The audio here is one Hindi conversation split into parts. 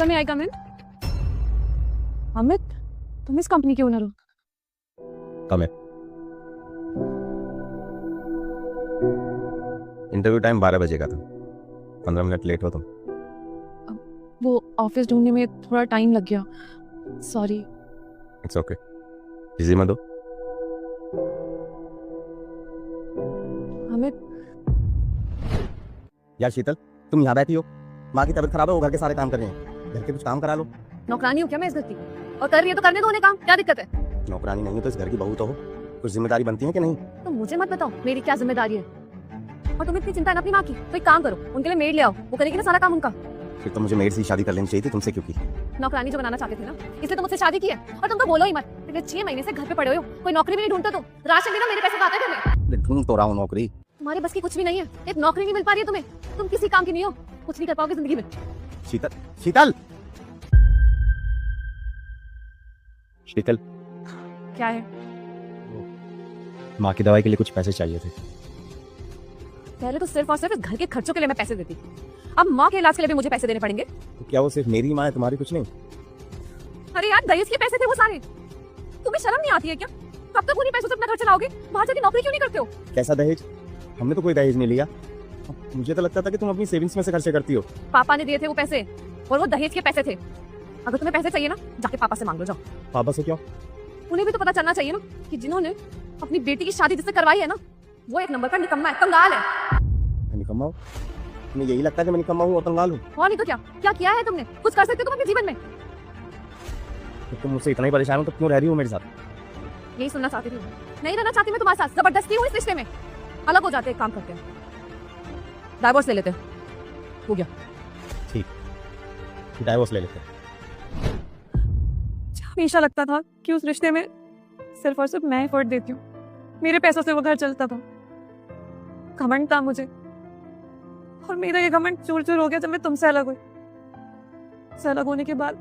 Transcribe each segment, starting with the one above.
सर मैं आई कम इन? अमित, तुम इस कंपनी के ओनर हो? कम है। इंटरव्यू टाइम 12 बजे का था, 15 मिनट लेट हो तुम। वो ऑफिस ढूंढने में थोड़ा टाइम लग गया, सॉरी। इट्स ओके, बिजी मत हो। अमित, यार शीतल, तुम यहाँ बैठी हो, माँ की तबीयत खराब है, वो घर के सारे काम कर रहे हैं, घर के कुछ काम करा लो। नौकरानी हूँ क्या मैं इस घर की? और कर रही है तो करने दो उन्हें काम, क्या दिक्कत है? नौकरानी नहीं हो तो इस घर की बहू तो हो, कुछ जिम्मेदारी बनती है कि नहीं? तो मुझे मत बताओ मेरी क्या जिम्मेदारी है। और तुम इतनी चिंता है ना अपनी माँ की, तो एक काम करो, उनके लिए मेड ले आओ, वो करेगी ना सारा काम उनका। फिर तो मुझे मेड से ही शादी कर लेनी चाहिए थी, तुमसे क्यों की? नौकरानी जो बनाना चाहते थे ना, इसलिए तो मुझसे शादी की है। और तुम तो बोलो ही मत, पिछले 6 महीने से घर पे पड़े हो, कोई नौकरी भी नहीं ढूंढते तुम। राशन देना मेरे पैसे खाते थे मैं। ढूंढ तो रहा हूँ नौकरी। तुम्हारे बस की कुछ भी नहीं है, एक नौकरी नहीं मिल पा रही है तुम्हें, तुम किसी काम की नहीं हो, कुछ नहीं कर पाओगे जिंदगी में। शीतल, शीतल, शीतल, क्या है? माँ की दवाई के लिए कुछ पैसे चाहिए थे। पहले तो सिर्फ और सिर्फ इस घर के खर्चों के लिए मैं पैसे देती, अब माँ के इलाज के लिए भी मुझे पैसे देने पड़ेंगे। तो क्या वो सिर्फ मेरी माँ है, तुम्हारी कुछ नहीं? अरे यार दहेज के पैसे थे वो सारे, तुम्हें शर्म नहीं आती है क्या? कब तक उन्हीं पैसों से अपना घर चलाओगे? बाहर जाके नौकरी क्यों नहीं करते हो? कैसा दहेज? हमने तो कोई दहेज नहीं लिया, मुझे तो लगता था कि तुम अपनी सेविंग्स में से खर्चे करती हो। पापा ने दिए थे वो पैसे, और वो दहेज के पैसे थे। अगर तुम्हें पैसे चाहिए ना, जाके पापा से मांग लो, जाओ। पापा से क्यों? उन्हें भी तो पता चलना चाहिए ना कि जिन्होंने अपनी बेटी की शादी जिससे करवाई है ना, वो एक नंबर का निकम्मा है, कंगाल है। मैं निकम्मा हूँ? तुम्हें यही लगता है कि मैं निकम्मा हूँ और कंगाल हूँ? और नहीं तो क्या, क्या किया है तुमने? कुछ कर सकते हो तुम अपने जीवन में? तो तुम मुझसे इतना ही परेशान हो तो क्यों रह रही हो मेरे साथ? यही सुनना चाहती थी, नहीं रहना चाहती मैं तुम्हारे साथ, जबरदस्ती हूँ इस रिश्ते में। अलग हो जाते, एक काम करते हैं, डाइवोर्स ले लेते हैं, हो गया। ठीक, डाइवोर्स ले लेते हैं। हमेशा लगता था कि उस रिश्ते में सिर्फ और सिर्फ मैं एफर्ट देती हूँ, मेरे पैसों से वो घर चलता था। घमंड था मुझे, और मेरा ये घमंड चूर चूर हो गया जब मैं तुमसे अलग हुई। से अलग होने के बाद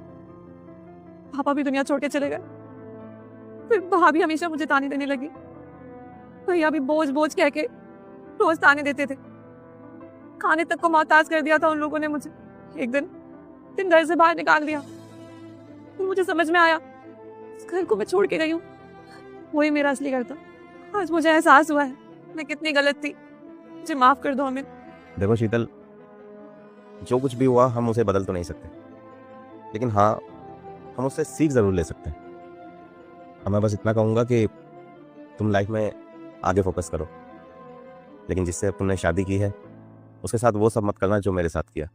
पापा भी दुनिया छोड़ के चले गए, फिर भाभी हमेशा मुझे ताने देने लगी, भैया भी बोझ बोझ कह के रोज ताने देते थे। खाने तक को मोहताज कर दिया था उन लोगों ने मुझे। एक दिन घर से बाहर निकाल दिया, फिर मुझे समझ में आया इस घर को मैं छोड़ के गई हूँ, वही मेरा असली घर था। आज मुझे एहसास हुआ है मैं कितनी गलत थी, मुझे माफ कर दो अमित। देखो शीतल, जो कुछ भी हुआ हम उसे बदल तो नहीं सकते, लेकिन हाँ हम उससे सीख जरूर ले सकते हैं। मैं बस इतना कहूँगा कि तुम लाइफ में आगे फोकस करो, लेकिन जिससे तुमने शादी की है उसके साथ वो सब मत करना जो मेरे साथ किया।